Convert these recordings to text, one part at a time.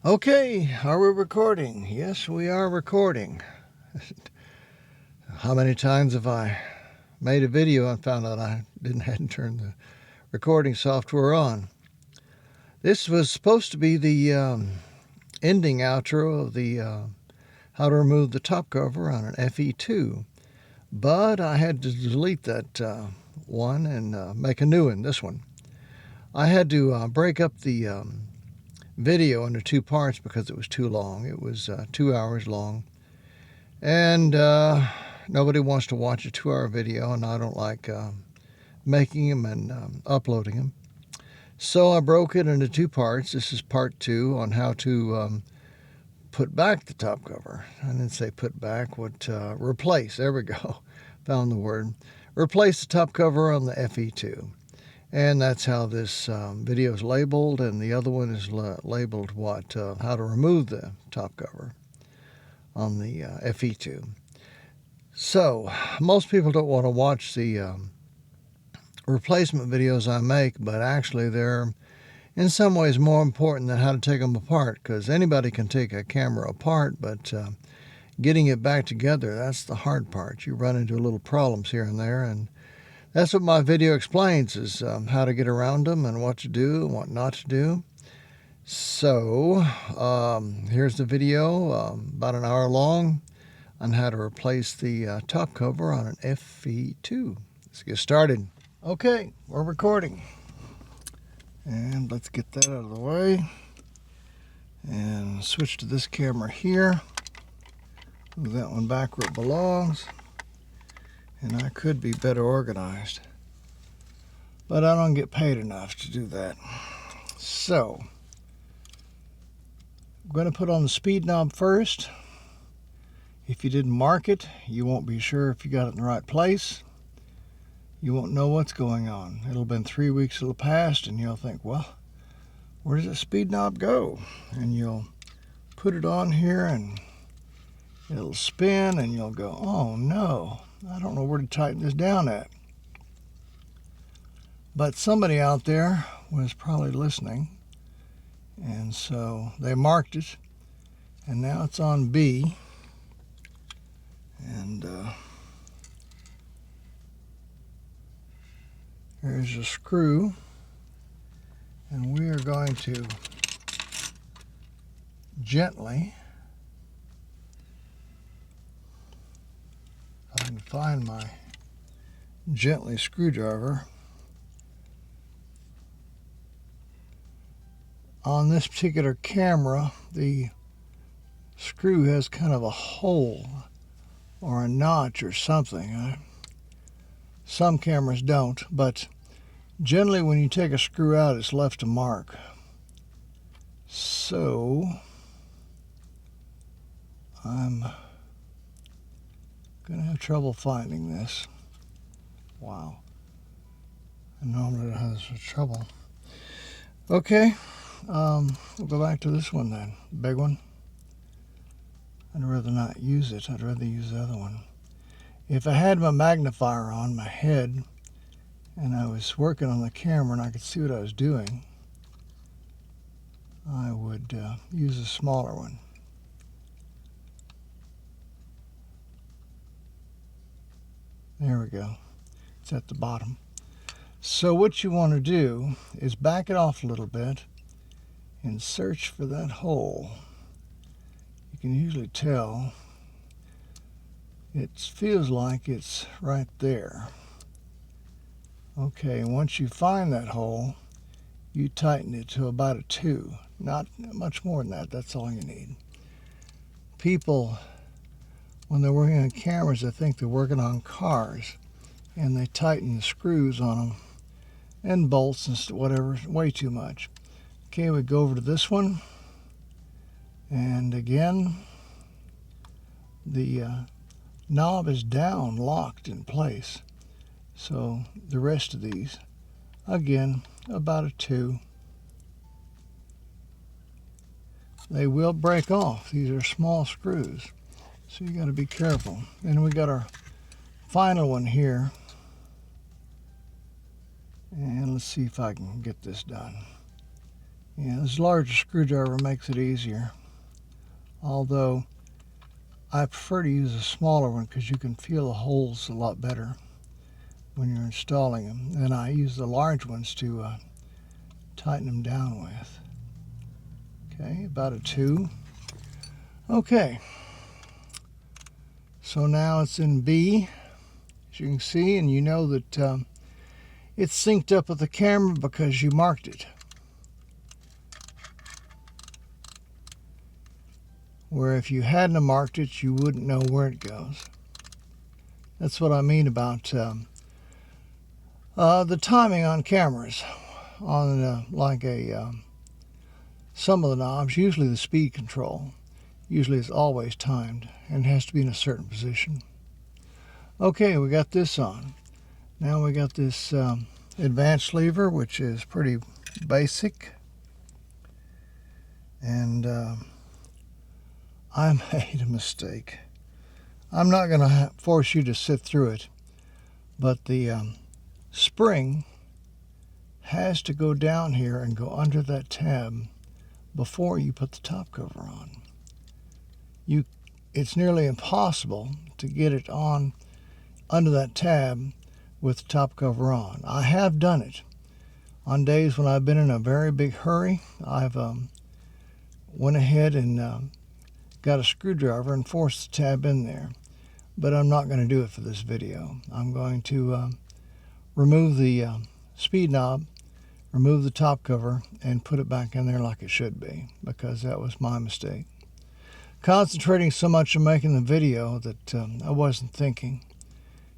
Okay, are we recording? Yes, we are recording. How many times have I made a video and found out I hadn't turned the recording software on? This was supposed to be the ending outro of the how to remove the top cover on an FE2, but I had to delete that one and make a new one, this one. I had to break up the video into two parts because it was too long. It was 2 hours long, and nobody wants to watch a 2-hour video, and I don't like making them and uploading them. So I broke it into two parts. This is part 2 on how to put back the top cover. I didn't say put back, replace. There we go. Found the word. Replace the top cover on the FE2. And that's how this video is labeled, and the other one is labeled how to remove the top cover on the FE2. So most people don't want to watch the replacement videos I make, but actually they're in some ways more important than how to take them apart, because anybody can take a camera apart, but getting it back together, that's the hard part. You run into little problems here and there, and that's what my video explains, is how to get around them and what to do and what not to do. So here's the video, about an hour long, on how to replace the top cover on an FE2. Let's get started. Okay, we're recording. And let's get that out of the way. And switch to this camera here. Move that one back where it belongs. And I could be better organized, but I don't get paid enough to do that. So I'm going to put on the speed knob first. If you didn't mark it, you won't be sure if you got it in the right place. You won't know what's going on. It'll have been 3 weeks it'll passed, and you'll think, well, where does the speed knob go? And you'll put it on here and it'll spin, and you'll go, oh no, I don't know where to tighten this down at. But somebody out there was probably listening, and so they marked it, and now it's on B. And here's a screw, and we are going to gently, if I can find my gently screwdriver. On this particular camera, the screw has kind of a hole or a notch or something. Some cameras don't, but generally when you take a screw out, it's left a mark. So I'm going to have trouble finding this. Wow. I normally don't have this trouble. Okay, we'll go back to this one then. Big one. I'd rather not use it. I'd rather use the other one. If I had my magnifier on my head and I was working on the camera and I could see what I was doing, I would use a smaller one. There we go. It's at the bottom. So what you want to do is back it off a little bit and search for that hole. You can usually tell. It feels like it's right there. Okay, once you find that hole, you tighten it to about a 2. Not much more than that. That's all you need. People, when they're working on cameras, they think they're working on cars, and they tighten the screws on them and bolts and whatever way too much. Okay, we go over to this one, and again the knob is down, locked in place. So the rest of these, again, about a 2. They will break off. These are small screws, so you got to be careful. And we got our final one here, and let's see if I can get this done. Yeah, this larger screwdriver makes it easier. Although I prefer to use a smaller one because you can feel the holes a lot better when you're installing them. And I use the large ones to tighten them down with. Okay, about a 2. Okay, so now it's in B, as you can see, and you know that it's synced up with the camera because you marked it. Where if you hadn't marked it, you wouldn't know where it goes. That's what I mean about the timing on cameras. On some of the knobs, usually the speed control, usually is always timed and has to be in a certain position. Okay, we got this on. Now we got this advanced lever, which is pretty basic. And I made a mistake. I'm not going to force you to sit through it, but the spring has to go down here and go under that tab before you put the top cover on. It's nearly impossible to get it on under that tab with the top cover on. I have done it on days when I've been in a very big hurry. I've went ahead and got a screwdriver and forced the tab in there, but I'm not going to do it for this video. I'm going to remove the speed knob, remove the top cover, and put it back in there like it should be, because that was my mistake. Concentrating so much on making the video that I wasn't thinking.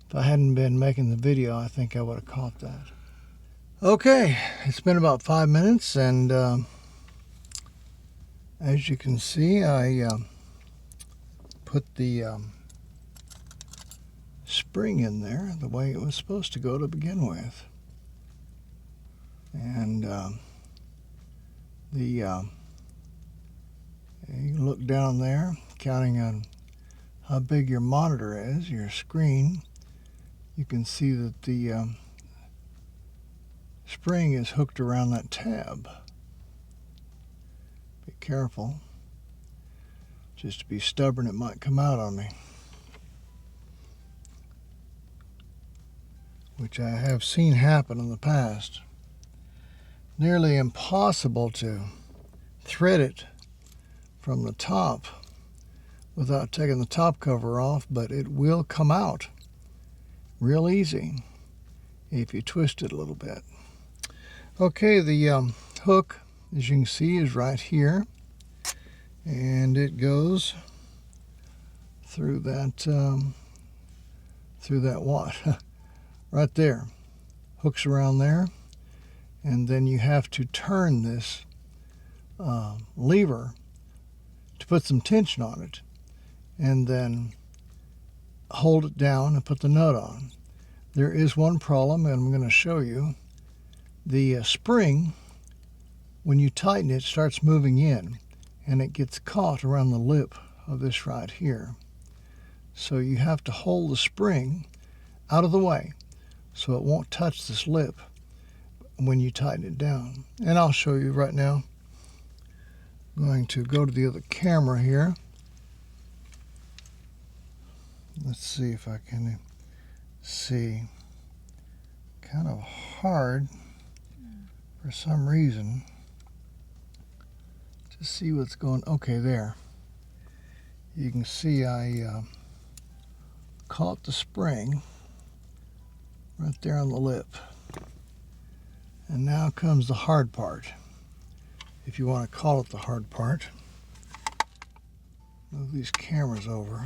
If I hadn't been making the video, I think I would have caught that. Okay, it's been about 5 minutes, and as you can see, I put the spring in there the way it was supposed to go to begin with. And you can look down there, counting on how big your monitor is, your screen. You can see that the spring is hooked around that tab. Be careful. Just to be stubborn, it might come out on me. Which I have seen happen in the past. Nearly impossible to thread it from the top without taking the top cover off, but it will come out real easy if you twist it a little bit. Okay, the hook, as you can see, is right here, and it goes through that right there. Hooks around there, and then you have to turn this lever to put some tension on it, and then hold it down and put the nut on. There is one problem, and I'm going to show you. The spring, when you tighten it, starts moving in, and it gets caught around the lip of this right here. So you have to hold the spring out of the way so it won't touch this lip when you tighten it down. And I'll show you right now. I'm going to go to the other camera here. Let's see if I can see. Kind of hard for some reason to see what's going. Okay, there. You can see I caught the spring right there on the lip. And now comes the hard part, if you want to call it the hard part. Move these cameras over.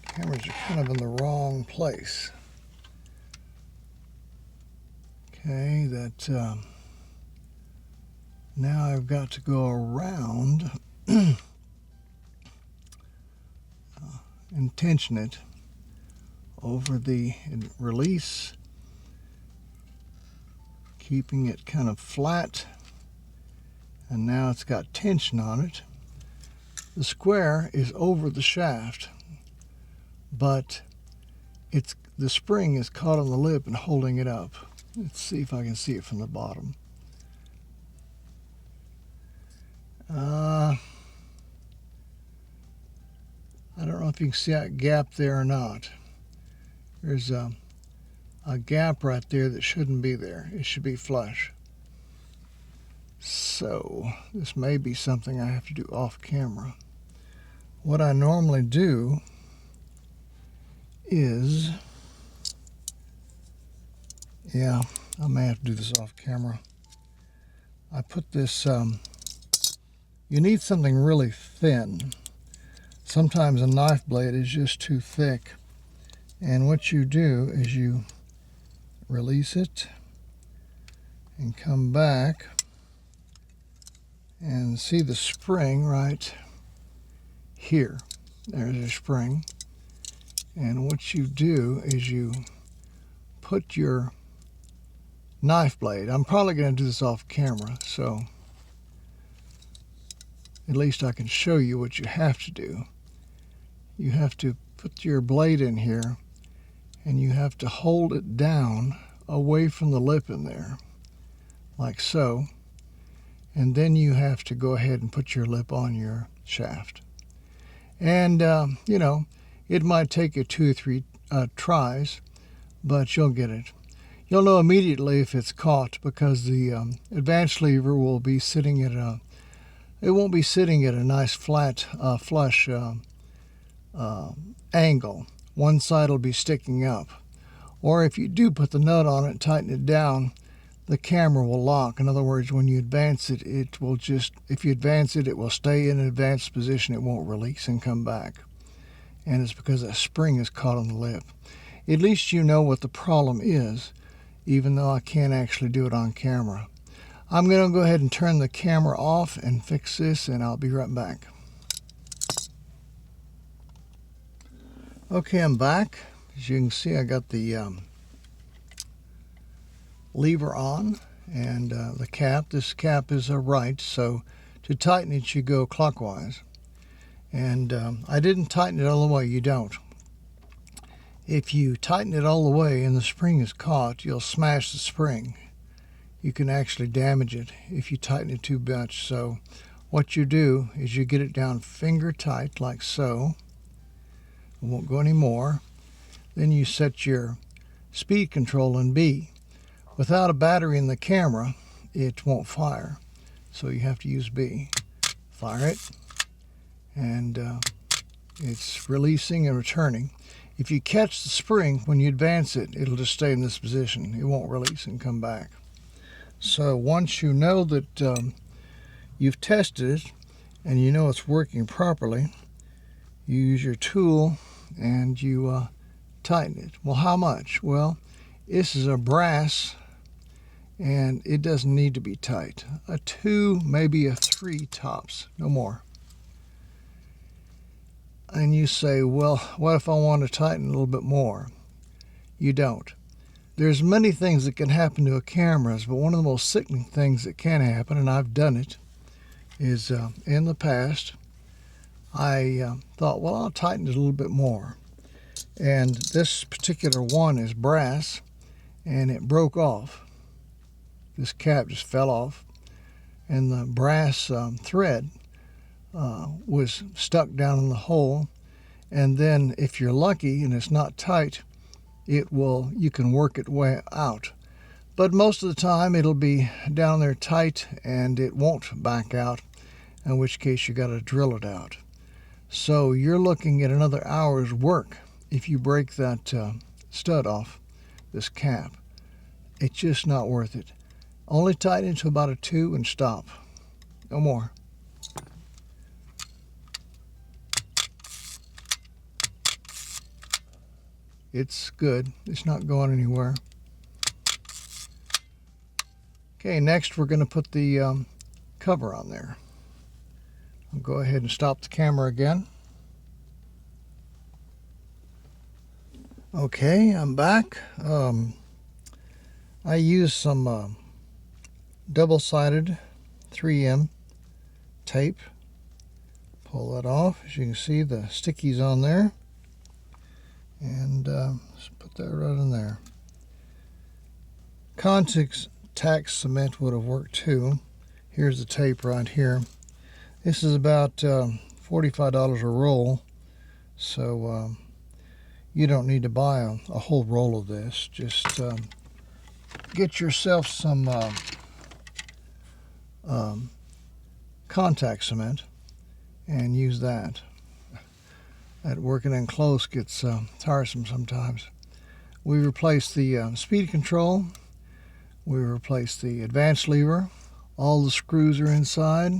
Cameras are kind of in the wrong place. Okay, that now I've got to go around and tension it over the release, keeping it kind of flat, and now it's got tension on it. The square is over the shaft, but the spring is caught on the lip and holding it up. Let's see if I can see it from the bottom. I don't know if you can see that gap there or not. There's a gap right there that shouldn't be there. It should be flush. So this may be something I have to do off camera. What I normally do is, yeah, I may have to do this off camera. I put this, you need something really thin. Sometimes a knife blade is just too thick. And what you do is you release it and come back and see the spring right here. There's a spring. And what you do is you put your knife blade, I'm probably going to do this off camera, so at least I can show you what you have to do. You have to put your blade in here and you have to hold it down away from the lip in there, like so. And then you have to go ahead and put your lip on your shaft. And, you know, it might take you 2 or 3 tries, but you'll get it. You'll know immediately if it's caught because the advanced lever will be sitting at it won't be sitting at a nice flat, flush angle. One side will be sticking up. Or if you do put the nut on it and tighten it down, the camera will lock. In other words, when you advance it, it will just, if you advance it, it will stay in an advanced position. It won't release and come back. And it's because that spring is caught on the lip. At least you know what the problem is, even though I can't actually do it on camera. I'm going to go ahead and turn the camera off and fix this, and I'll be right back. Okay, I'm back. As you can see, I got the lever on and the cap. This cap is right, so to tighten it, you go clockwise. And I didn't tighten it all the way. You don't. If you tighten it all the way and the spring is caught, you'll smash the spring. You can actually damage it if you tighten it too much. So what you do is you get it down finger tight like so. It won't go any more. Then you set your speed control in B. Without a battery in the camera, it won't fire. So you have to use B. Fire it. And it's releasing and returning. If you catch the spring, when you advance it, it'll just stay in this position. It won't release and come back. So once you know that you've tested it and you know it's working properly, you use your tool and you tighten it. Well, how much? Well, this is a brass and it doesn't need to be tight. A 2, maybe a 3 tops, no more. And you say, well, what if I want to tighten a little bit more? You don't. There's many things that can happen to a camera, but one of the most sickening things that can happen, and I've done it, is in the past, I thought, well, I'll tighten it a little bit more. And this particular one is brass, and it broke off. This cap just fell off, and the brass thread was stuck down in the hole. And then if you're lucky and it's not tight, you can work it way out. But most of the time it'll be down there tight and it won't back out, in which case you got to drill it out. So you're looking at another hour's work if you break that stud off this cap. It's just not worth it. Only tighten it to about a 2 and stop. No more. It's good. It's not going anywhere. Okay, next we're going to put the cover on there. I'll go ahead and stop the camera again. Okay, I'm back. I used some double-sided 3M tape. Pull that off. As you can see, the stickies on there. And let's put that right in there. Contact cement would have worked too. Here's the tape right here. This is about $45 a roll, so you don't need to buy a whole roll of this. Just get yourself some contact cement and use that. That working in close gets tiresome sometimes. We replaced the speed control. We replaced the advance lever. All the screws are inside.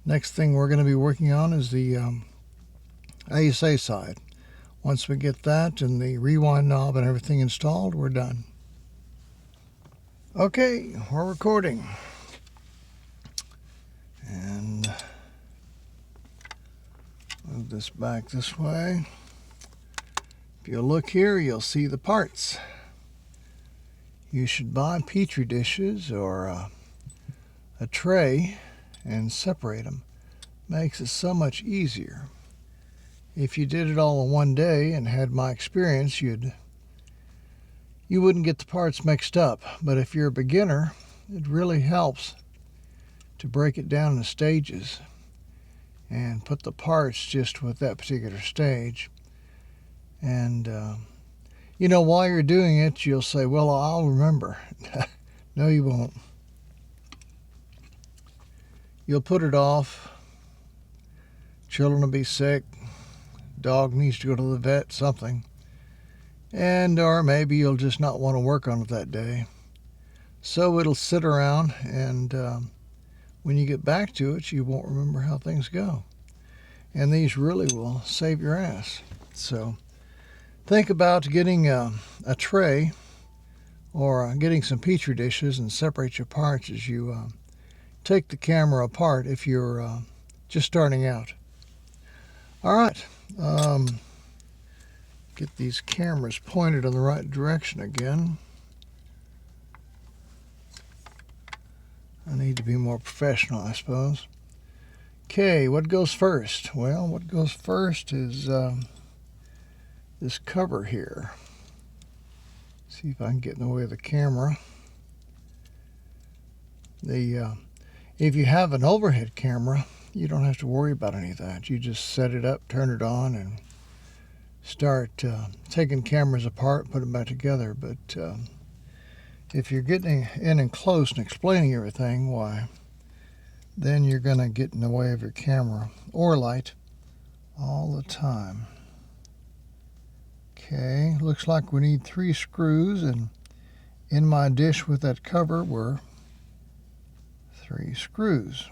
Next thing we're going to be working on is the ASA side. Once we get that and the rewind knob and everything installed, we're done. Okay, we're recording. And move this back this way. If you look here, you'll see the parts. You should buy Petri dishes or a tray and separate them. Makes it so much easier. If you did it all in one day and had my experience, you wouldn't get the parts mixed up. But if you're a beginner, it really helps to break it down in stages and put the parts just with that particular stage. And while you're doing it, you'll say, well, I'll remember. No, you won't. You'll put it off. Children will be sick. Dog needs to go to the vet, something. Or maybe you'll just not want to work on it that day. So it'll sit around, and when you get back to it, you won't remember how things go. And these really will save your ass. So think about getting a tray or getting some Petri dishes and separate your parts as you take the camera apart if you're just starting out. All right. Get these cameras pointed in the right direction again. I need to be more professional, I suppose. Okay, what goes first? Well, what goes first is this cover here. See if I can get in the way of the camera. If you have an overhead camera, you don't have to worry about any of that. You just set it up, turn it on, and start taking cameras apart, put them back together. But if you're getting in and close and explaining everything, why, then you're going to get in the way of your camera or light all the time. Okay, looks like we need 3 screws, and in my dish with that cover were 3 screws.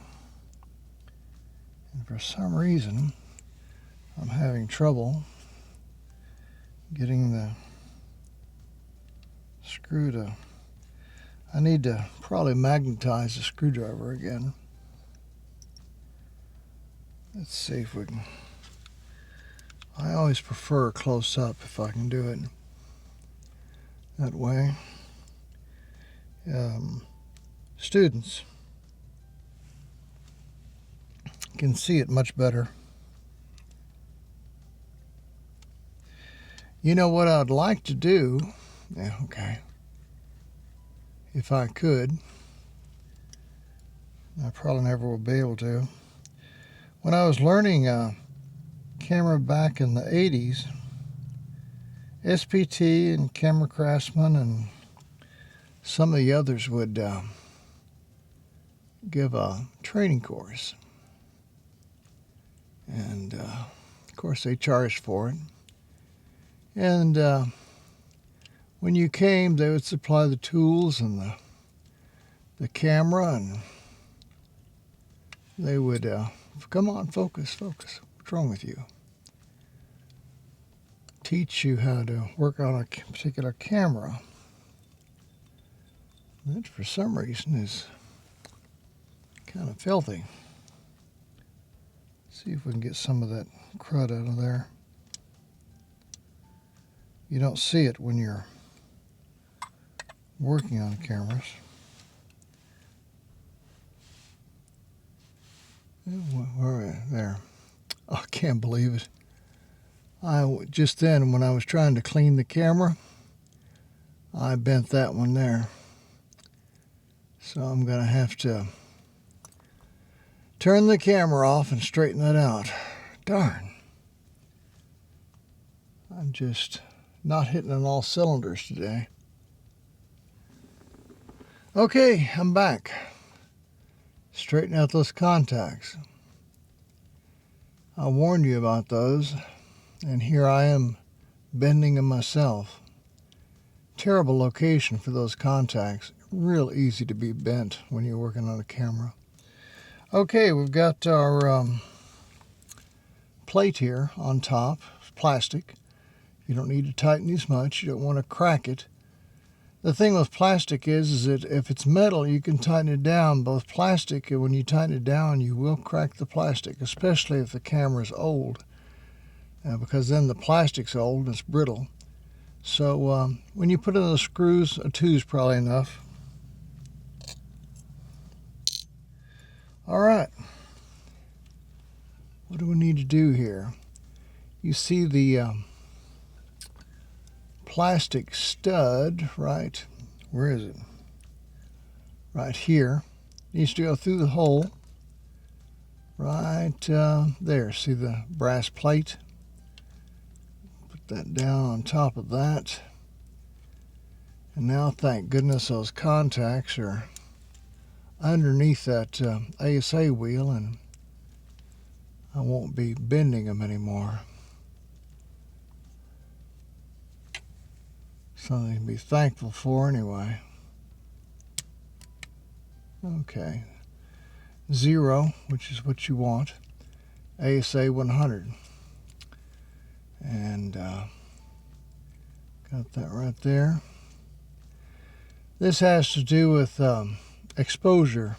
And for some reason, I'm having trouble getting the screw to... I need to probably magnetize the screwdriver again. Let's see if we can... I always prefer close up if I can do it that way. Students can see it much better. You know what I'd like to do? Yeah, okay. If I could. I probably never will be able to. When I was learning camera back in the 80s, SPT and Camera Craftsman and some of the others would give a training course. And, of course, they charged for it. And when you came, they would supply the tools and the camera, and they would, come on, focus. What's wrong with you? Teach you how to work on a particular camera. That, for some reason, is kind of filthy. See if we can get some of that crud out of there. You don't see it when you're working on cameras. Where are we? There. Oh, I can't believe it. Just then, when I was trying to clean the camera, I bent that one there. So I'm going to have to turn the camera off and straighten that out. Darn. I'm just not hitting on all cylinders today. Okay, I'm back. Straighten out those contacts. I warned you about those, and here I am bending them myself. Terrible location for those contacts. Real easy to be bent when you're working on a camera. Okay, we've got our plate here on top. It's plastic. You don't need to tighten these much. You don't want to crack it. The thing with plastic is that if it's metal, you can tighten it down. Both plastic, and when you tighten it down, you will crack the plastic, especially if the camera is old, because then the plastic's old and it's brittle. So when you put in those screws, a 2 is probably enough. All right. What do we need to do here? You see the plastic stud, right? Where is it? Right here. Needs to go through the hole. Right there. See the brass plate? Put that down on top of that. And now, thank goodness, those contacts are underneath that ASA wheel, and I won't be bending them anymore. Something to be thankful for anyway. Okay. 0, which is what you want. ASA 100. And got that right there. This has to do with exposure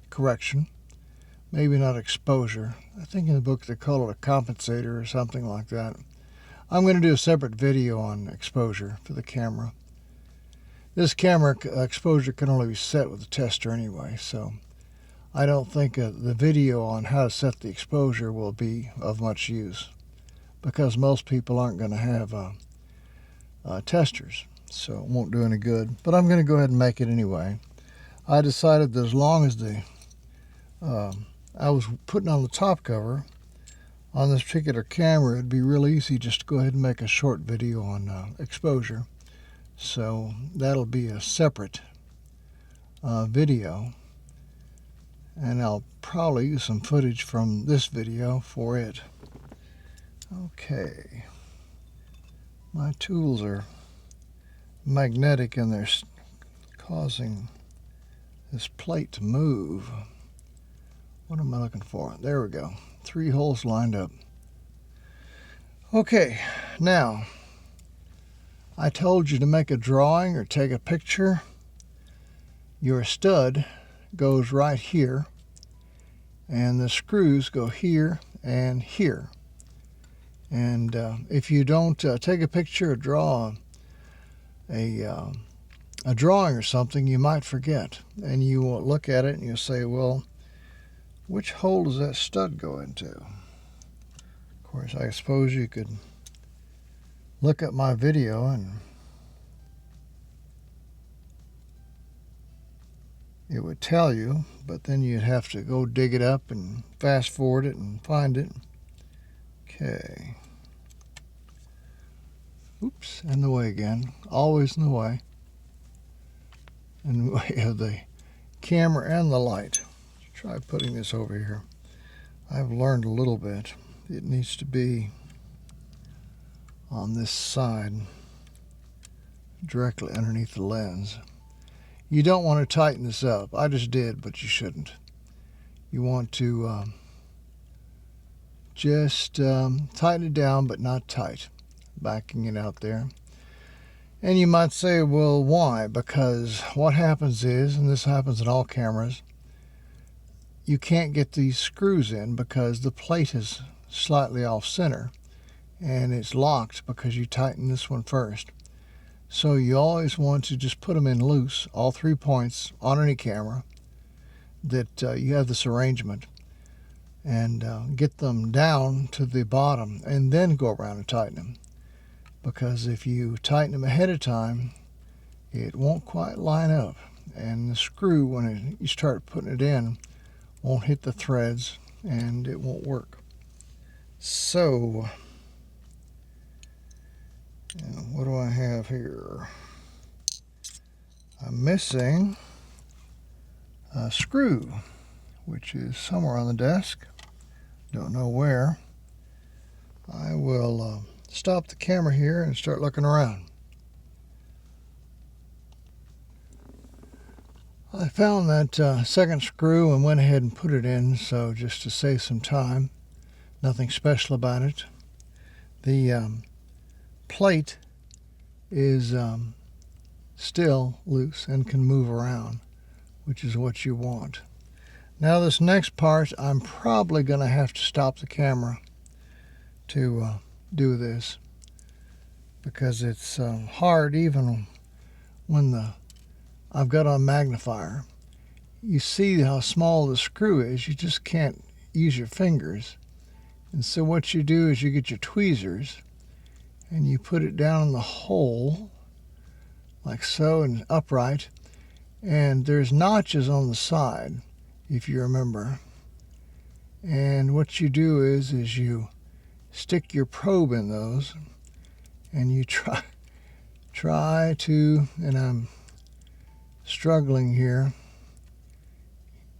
correction. Maybe not exposure. I think in the book they call it a compensator or something like that. I'm going to do a separate video on exposure for the camera. This camera exposure can only be set with a tester anyway, so I don't think the video on how to set the exposure will be of much use, because most people aren't going to have testers, so it won't do any good. But I'm going to go ahead and make it anyway. I decided that as long as I was putting on the top cover on this particular camera, it'd be real easy just to go ahead and make a short video on exposure. So that'll be a separate video, and I'll probably use some footage from this video for it. Okay, my tools are magnetic and they're causing this plate to move. What am I looking for? There we go. 3 holes lined up. Okay, now I told you to make a drawing or take a picture. Your stud goes right here, and the screws go here and here. And if you don't take a picture or draw a drawing or something, you might forget, and you will look at it and you'll say, well, which hole does that stud go into? Of course, I suppose you could look at my video and it would tell you, but then you'd have to go dig it up and fast forward it and find it. Okay. Oops, in the way again. Always in the way. In the way of the camera and the light. Try putting this over here. I've learned a little bit. It needs to be on this side, directly underneath the lens. You don't want to tighten this up. I just did, but you shouldn't. You want to just tighten it down, but not tight. Backing it out there. And you might say, well, why? Because what happens is, and this happens in all cameras, you can't get these screws in because the plate is slightly off center and it's locked because you tighten this one first. So you always want to just put them in loose, all 3 points on any camera, that you have this arrangement, and get them down to the bottom and then go around and tighten them. Because if you tighten them ahead of time, it won't quite line up, and the screw, when you start putting it in, won't hit the threads and it won't work. So, what do I have here? I'm missing a screw, which is somewhere on the desk. Don't know where. I will stop the camera here and start looking around. I found that second screw and went ahead and put it in, so just to save some time. Nothing special about it. The plate is still loose and can move around, which is what you want. Now this next part, I'm probably going to have to stop the camera to do this, because it's hard even when I've got on magnifier. You see how small the screw is. You just can't use your fingers. And so what you do is you get your tweezers and you put it down in the hole like so, and upright. And there's notches on the side, if you remember. And what you do is you stick your probe in those and you try to, and I'm struggling here.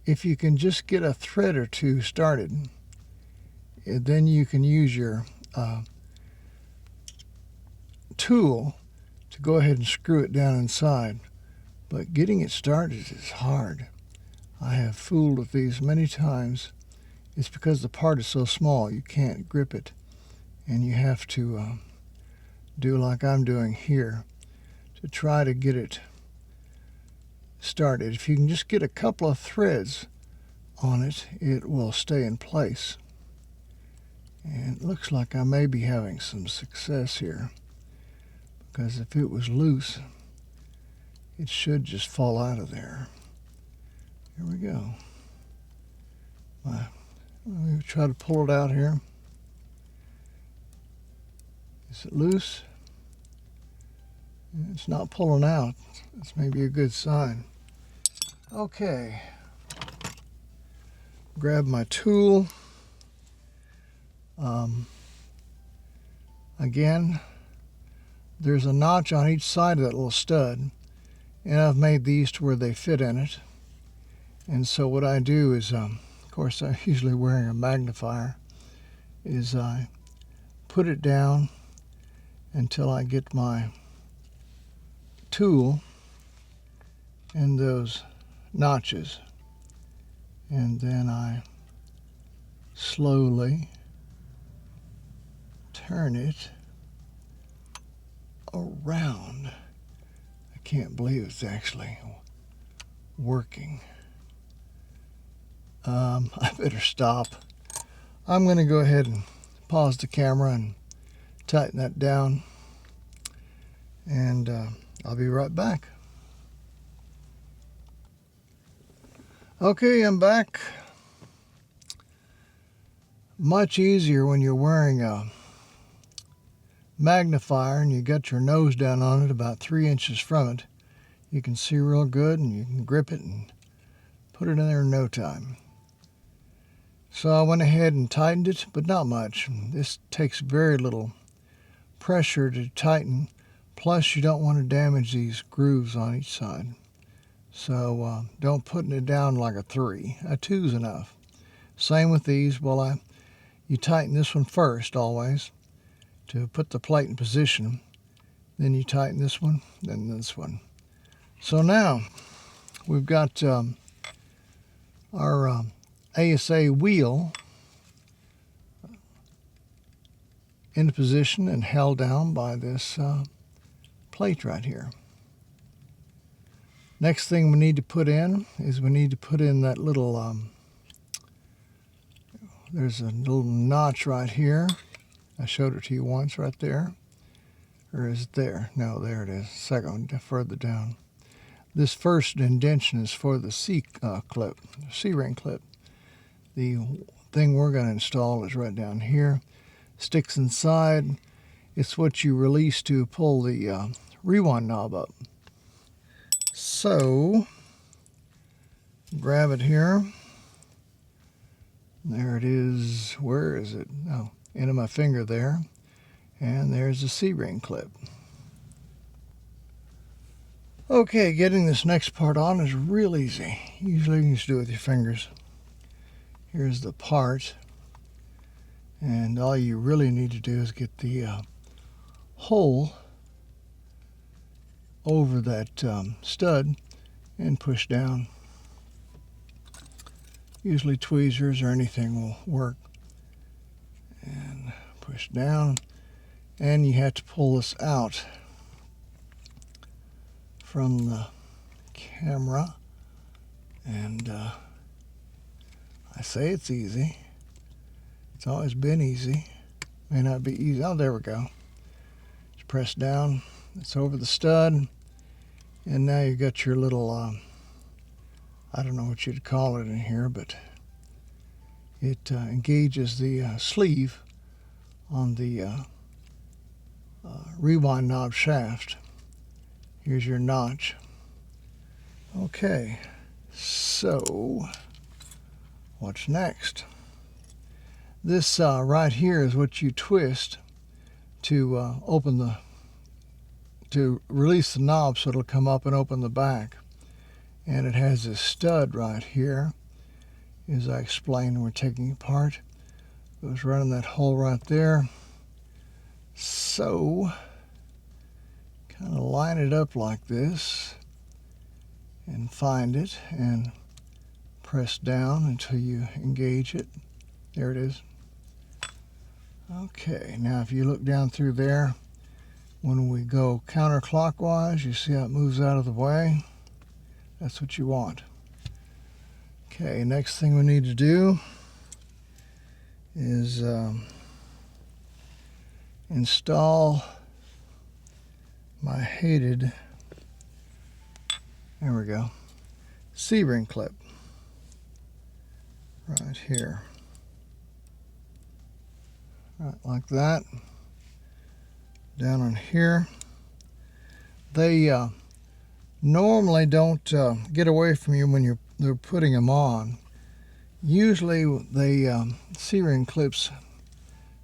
If you can just get a thread or two started, then you can use your tool to go ahead and screw it down inside. But getting it started is hard. I have fooled with these many times. It's because the part is so small you can't grip it, and you have to do like I'm doing here to try to get it started. If you can just get a couple of threads on it, it will stay in place. And it looks like I may be having some success here, because if it was loose, it should just fall out of there. Here we go. Let me try to pull it out here. Is it loose? It's not pulling out. That's maybe a good sign. Okay. Grab my tool. Again, there's a notch on each side of that little stud, and I've made these to where they fit in it. And so what I do is, of course I'm usually wearing a magnifier, is I put it down until I get my tool in those notches, and then I slowly turn it around. I can't believe it's actually working. I better stop. I'm going to go ahead and pause the camera and tighten that down, and I'll be right back. Okay, I'm back. Much easier when you're wearing a magnifier and you got your nose down on it about 3 inches from it. You can see real good, and you can grip it and put it in there in no time. So I went ahead and tightened it, but not much. This takes very little pressure to tighten. Plus, you don't want to damage these grooves on each side. So don't put it down like a 3. A 2 is enough. Same with these. Well, you tighten this one first always to put the plate in position. Then you tighten this one, then this one. So now we've got our ASA wheel in position and held down by this plate right here. Next thing we need to put in is we need to put in that little, there's a little notch right here. I showed it to you once right there. Or is it there? No, there it is. Second, further down. This first indentation is for the C-clip, C-ring clip. The thing we're going to install is right down here. Sticks inside. It's what you release to pull the rewind knob up. So, grab it here. There it is. Where is it? Oh, end of my finger there. And there's the C-ring clip. Okay, getting this next part on is real easy. Usually you can just do it with your fingers. Here's the part. And all you really need to do is get the hole over that stud and push down. Usually tweezers or anything will work. And push down. And you have to pull this out from the camera. And I say it's easy. It's always been easy. May not be easy. Oh, there we go. Just press down. It's over the stud. And now you've got your little, I don't know what you'd call it in here, but it engages the sleeve on the rewind knob shaft. Here's your notch. Okay, so what's next? This right here is what you twist to to release the knob so it'll come up and open the back. And it has this stud right here, as I explained when we're taking it apart. Goes right in that hole right there. So, kind of line it up like this and find it and press down until you engage it. There it is. Okay, now if you look down through there, when we go counterclockwise, you see how it moves out of the way? That's what you want. Okay, next thing we need to do is install my hated, there we go, C-ring clip right here. Right, like that. Down on here. They normally don't get away from you when they're putting them on. Usually they C-ring clips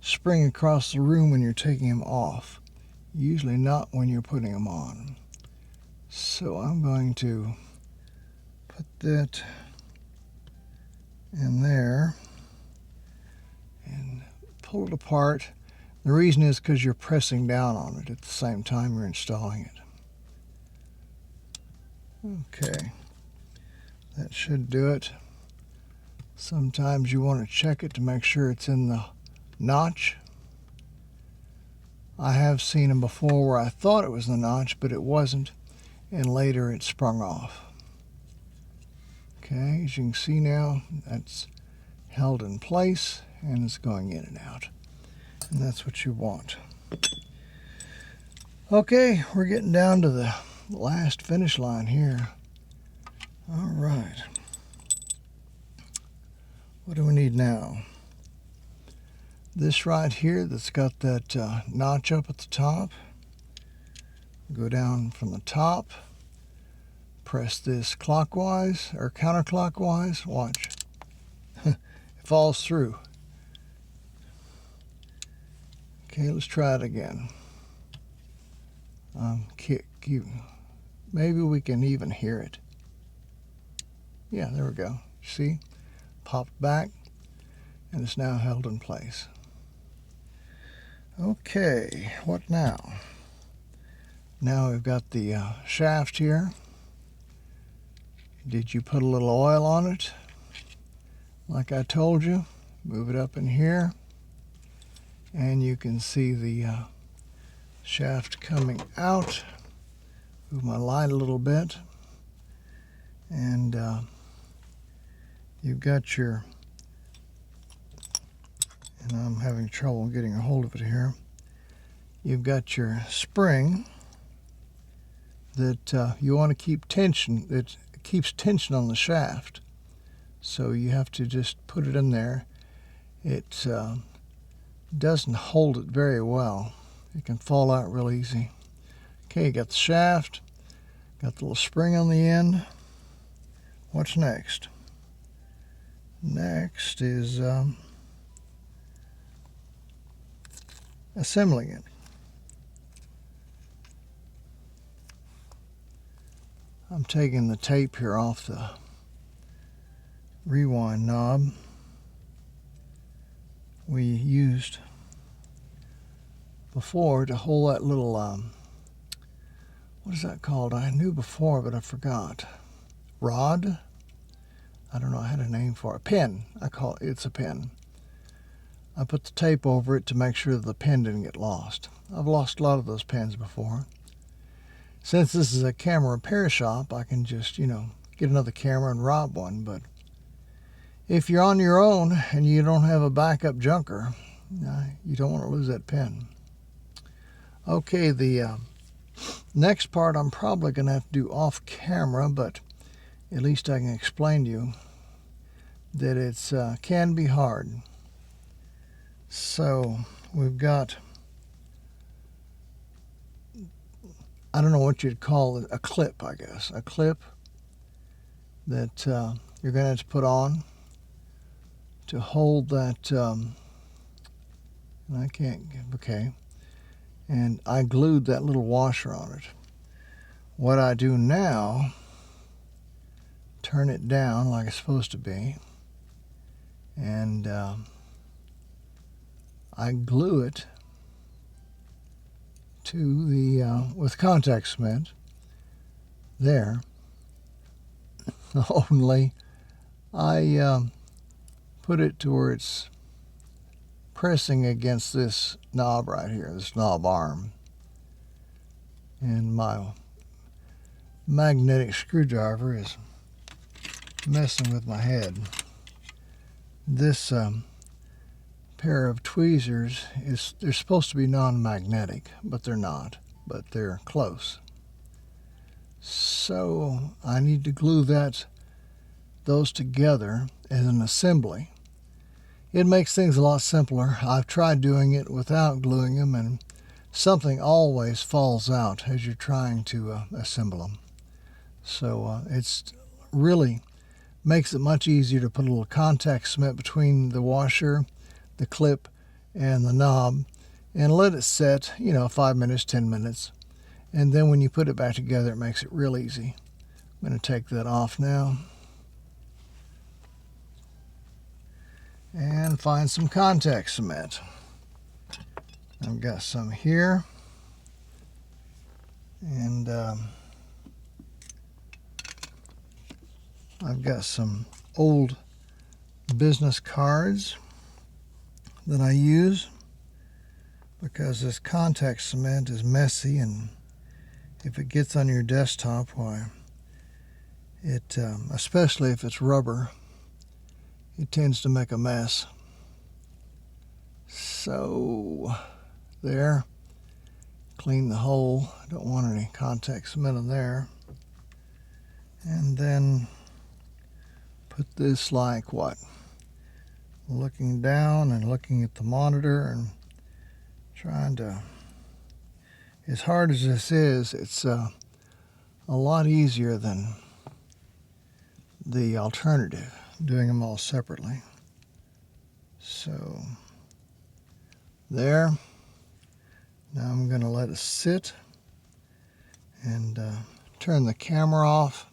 spring across the room when you're taking them off. Usually not when you're putting them on. So I'm going to put that in there and pull it apart. The reason is because you're pressing down on it at the same time you're installing it. Okay, that should do it. Sometimes you want to check it to make sure it's in the notch. I have seen them before where I thought it was the notch, but it wasn't, and later it sprung off. Okay, as you can see now, that's held in place and it's going in and out. And that's what you want. Okay, we're getting down to the last finish line here. All right. What do we need now? This right here that's got that notch up at the top. Go down from the top. Press this clockwise or counterclockwise. Watch. It falls through. Okay, let's try it again. Maybe we can even hear it. Yeah, there we go. See? Popped back, and it's now held in place. Okay, what now? Now we've got the shaft here. Did you put a little oil on it? Like I told you, move it up in here. And you can see the shaft coming out. Move my light a little bit. And you've got your, and I'm having trouble getting a hold of it here. You've got your spring that you want to keep tension, it keeps tension on the shaft. So you have to just put it in there. It doesn't hold it very well. It can fall out real easy. Okay, you got the shaft, got the little spring on the end. What's next? Next is assembling it. I'm taking the tape here off the rewind knob we used before to hold that little, what is that called? I knew before, but I forgot. Rod? I don't know, I had a name for it. Pin. It's a pin. I put the tape over it to make sure that the pin didn't get lost. I've lost a lot of those pins before. Since this is a camera repair shop, I can just, get another camera and rob one. But if you're on your own and you don't have a backup junker, you don't want to lose that pin. Okay, the next part I'm probably going to have to do off camera, but at least I can explain to you that it's can be hard. So we've got, I don't know what you'd call it, a clip, I guess. A clip that you're going to have to put on to hold that, I can't, okay. And I glued that little washer on it. What I do now, turn it down like it's supposed to be, and I glue it to the, with contact cement there. Only I put it to where it's pressing against this knob right here, this knob arm. And my magnetic screwdriver is messing with my head. This pair of tweezers, they're supposed to be non-magnetic, but they're not, but they're close. So I need to glue those together as an assembly. It makes things a lot simpler. I've tried doing it without gluing them, and something always falls out as you're trying to assemble them. So it's really makes it much easier to put a little contact cement between the washer, the clip, and the knob, and let it set, 5 minutes, 10 minutes. And then when you put it back together, it makes it real easy. I'm going to take that off now and find some contact cement. I've got some here, and I've got some old business cards that I use because this contact cement is messy, and if it gets on your desktop, why, it, especially if it's rubber, it tends to make a mess. So there, clean the hole. Don't want any contact cement in there. And then put this like what? Looking down and looking at the monitor and trying to, as hard as this is, it's a lot easier than the alternative, doing them all separately. So there. Now I'm going to let it sit and turn the camera off.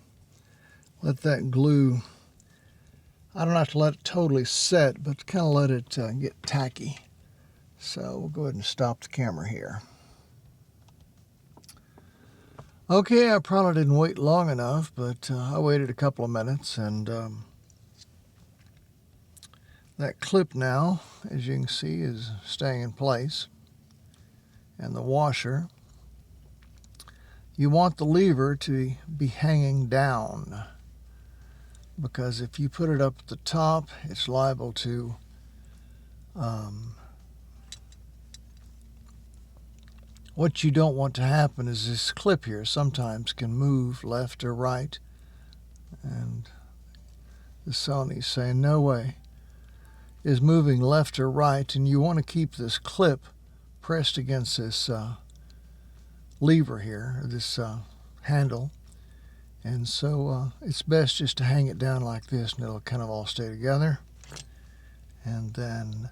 Let that glue, I don't have to let it totally set, but kind of let it get tacky. So we'll go ahead and stop the camera here. Okay, I probably didn't wait long enough, but I waited a couple of minutes, and that clip now, as you can see, is staying in place. And the washer, you want the lever to be hanging down, because if you put it up at the top, it's liable to what you don't want to happen is this clip here sometimes can move left or right, and the Sony's saying no way, is moving left or right, and you want to keep this clip pressed against this lever here, or this handle, And so it's best just to hang it down like this, and it'll kind of all stay together. And then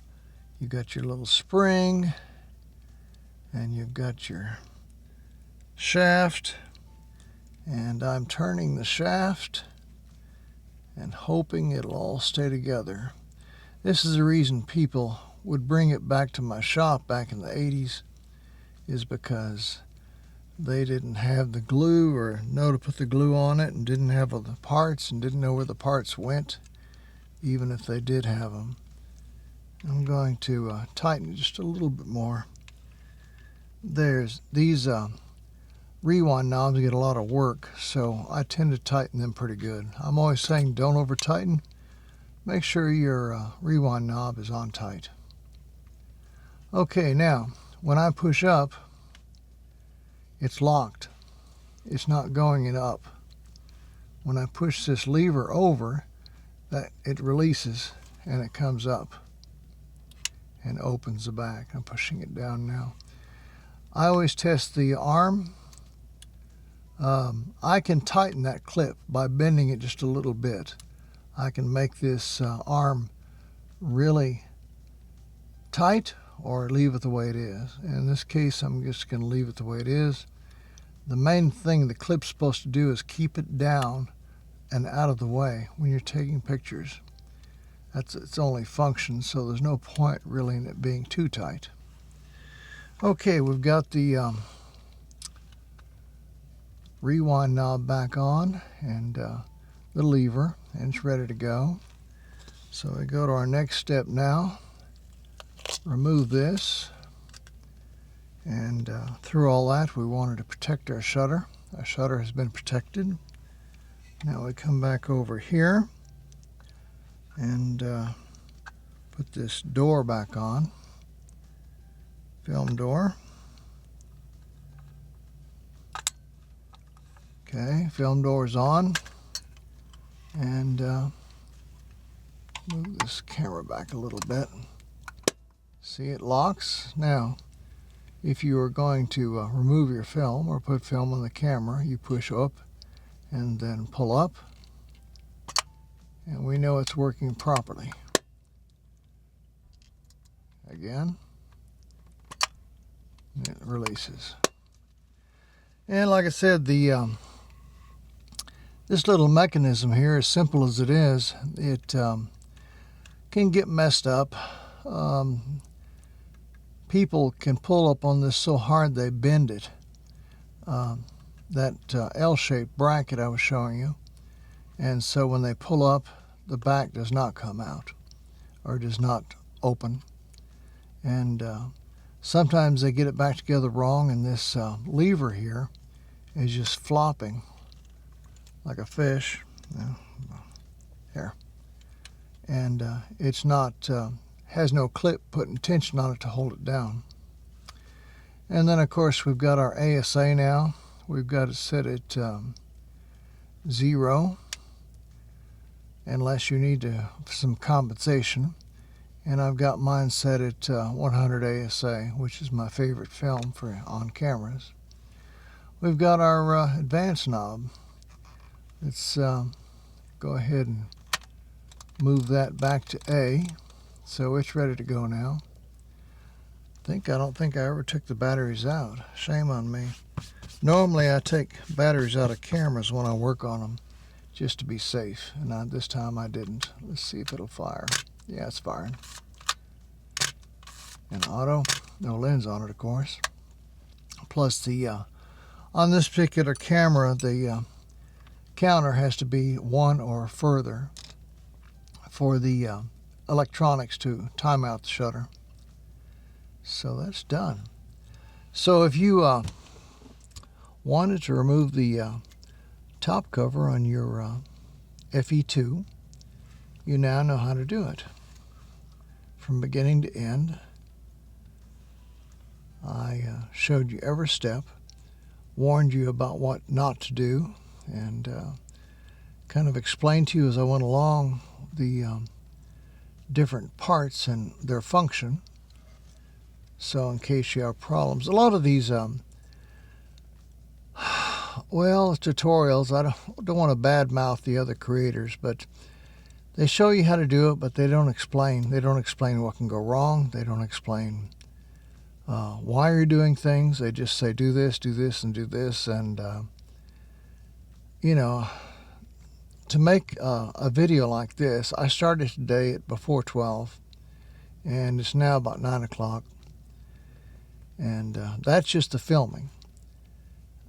you got your little spring, and you've got your shaft, and I'm turning the shaft and hoping it'll all stay together. This is the reason people would bring it back to my shop back in the 80s, is because they didn't have the glue or know to put the glue on it, and didn't have all the parts, and didn't know where the parts went, even if they did have them. I'm going to tighten it just a little bit more. There's these rewind knobs get a lot of work, so I tend to tighten them pretty good. I'm always saying don't over tighten. Make sure your rewind knob is on tight. Okay, now when I push up, it's locked. It's not going it up. When I push this lever over, that it releases and it comes up and opens the back. I'm pushing it down now. I always test the arm. I can tighten that clip by bending it just a little bit. I can make this arm really tight or leave it the way it is. In this case, I'm just going to leave it the way it is. The main thing the clip's supposed to do is keep it down and out of the way when you're taking pictures. That's its only function, so there's no point really in it being too tight. Okay, we've got the rewind knob back on, and the lever, and it's ready to go. So we go to our next step now. Remove this, and through all that we wanted to protect our shutter. Our shutter has been protected. Now we come back over here and put this door back on, film door. Okay, film door's on, and move this camera back a little bit. See, it locks. Now, if you are going to remove your film or put film on the camera, you push up and then pull up, and we know it's working properly. Again, and it releases. And like I said, the this little mechanism here, as simple as it is, it can get messed up. People can pull up on this so hard they bend it. That L-shaped bracket I was showing you, and so when they pull up, the back does not come out or does not open, and sometimes they get it back together wrong, and this lever here is just flopping like a fish. Here, and it's not has no clip putting tension on it to hold it down. And then of course we've got our ASA now. We've got it set at 0 unless you need some compensation, and I've got mine set at 100 ASA, which is my favorite film for on cameras. We've got our advance knob. Let's go ahead and move that back to A, so it's ready to go now. I don't think I ever took the batteries out. Shame on me. Normally I take batteries out of cameras when I work on them just to be safe, and this time I didn't. Let's see if it'll fire. Yeah, it's firing. And auto, no lens on it, of course. Plus the on this particular camera, the counter has to be 1 or further for the electronics to time out the shutter. So that's done. So if you wanted to remove the top cover on your FE2, you now know how to do it. From beginning to end, I showed you every step, warned you about what not to do, and kind of explained to you as I went along the different parts and their function. So in case you have problems, a lot of these well, tutorials. I don't want to badmouth the other creators, but they show you how to do it, but they don't explain. They don't explain what can go wrong. They don't explain why you're doing things. They just say, do this, and do this. And, you know, to make a video like this, I started today at before 12, and it's now about 9 o'clock. And that's just the filming.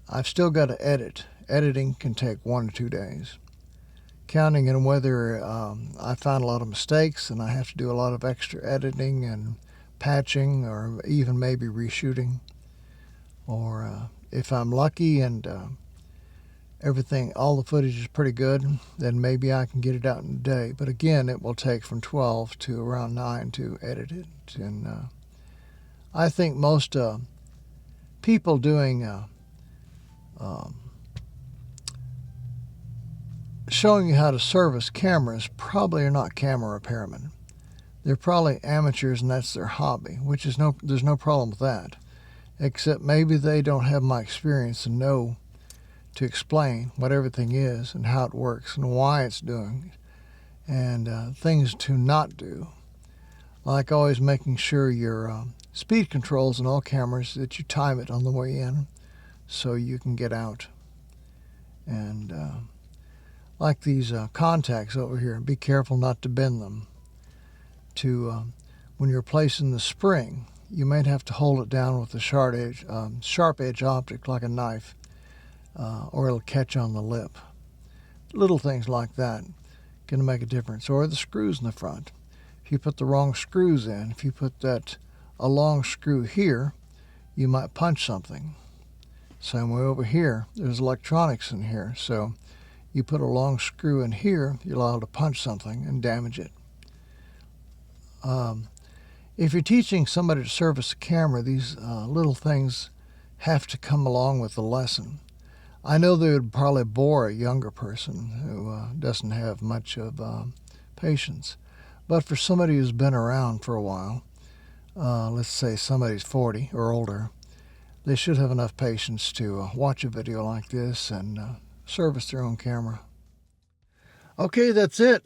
I've still got to edit. Editing can take 1 to 2 days. Counting in whether I found a lot of mistakes and I have to do a lot of extra editing and patching, or even maybe reshooting. Or if I'm lucky and everything, all the footage is pretty good, then maybe I can get it out in a day. But again, it will take from 12 to around 9 to edit it. And I think most people doing showing you how to service cameras probably are not camera repairmen. They're probably amateurs, and that's their hobby, which is there's no problem with that, except maybe they don't have my experience and know to explain what everything is and how it works and why it's doing it, and things to not do, like always making sure your speed controls in all cameras, that you time it on the way in so you can get out. And like these contacts over here, be careful not to bend them. When you're placing the spring, you might have to hold it down with a sharp edge object like a knife, or it'll catch on the lip. Little things like that can make a difference. Or the screws in the front. If you put the wrong screws in, if you put a long screw here, you might punch something. Same way over here, there's electronics in here, so you put a long screw in here, you're allowed to punch something and damage it. If you're teaching somebody to service a camera, these little things have to come along with the lesson. I know they would probably bore a younger person who doesn't have much of patience, but for somebody who's been around for a while, let's say somebody's 40 or older, they should have enough patience to watch a video like this and service their own camera. Okay, that's it.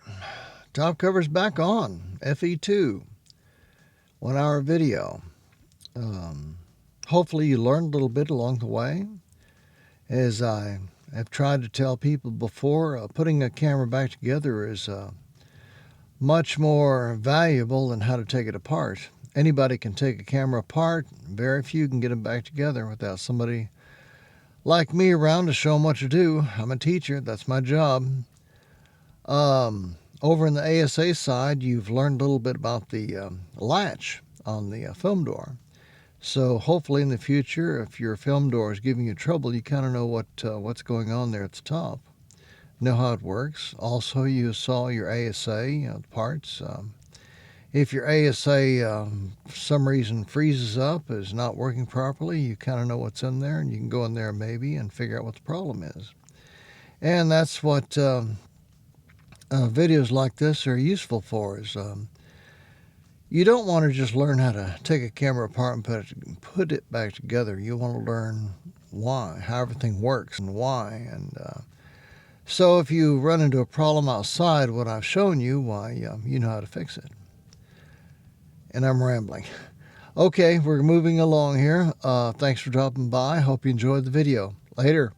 Top cover's back on. FE2. 1 hour video. Hopefully you learned a little bit along the way. As I have tried to tell people before, putting a camera back together is much more valuable than how to take it apart. Anybody can take a camera apart. Very few can get them back together without somebody like me around to show them what to do. I'm a teacher. That's my job. Over in the ASA side, you've learned a little bit about the latch on the film door. So hopefully in the future, if your film door is giving you trouble, you kind of know what's going on there at the top. Know how it works. Also, you saw your ASA parts. If your ASA for some reason freezes up, is not working properly, you kind of know what's in there, and you can go in there maybe and figure out what the problem is. And that's what videos like this are useful for. Is you don't want to just learn how to take a camera apart and put it back together. You want to learn why, how everything works and why. And so if you run into a problem outside what I've shown you, why, you know how to fix it. And I'm rambling. Okay, we're moving along here. Thanks for dropping by. Hope you enjoyed the video. Later.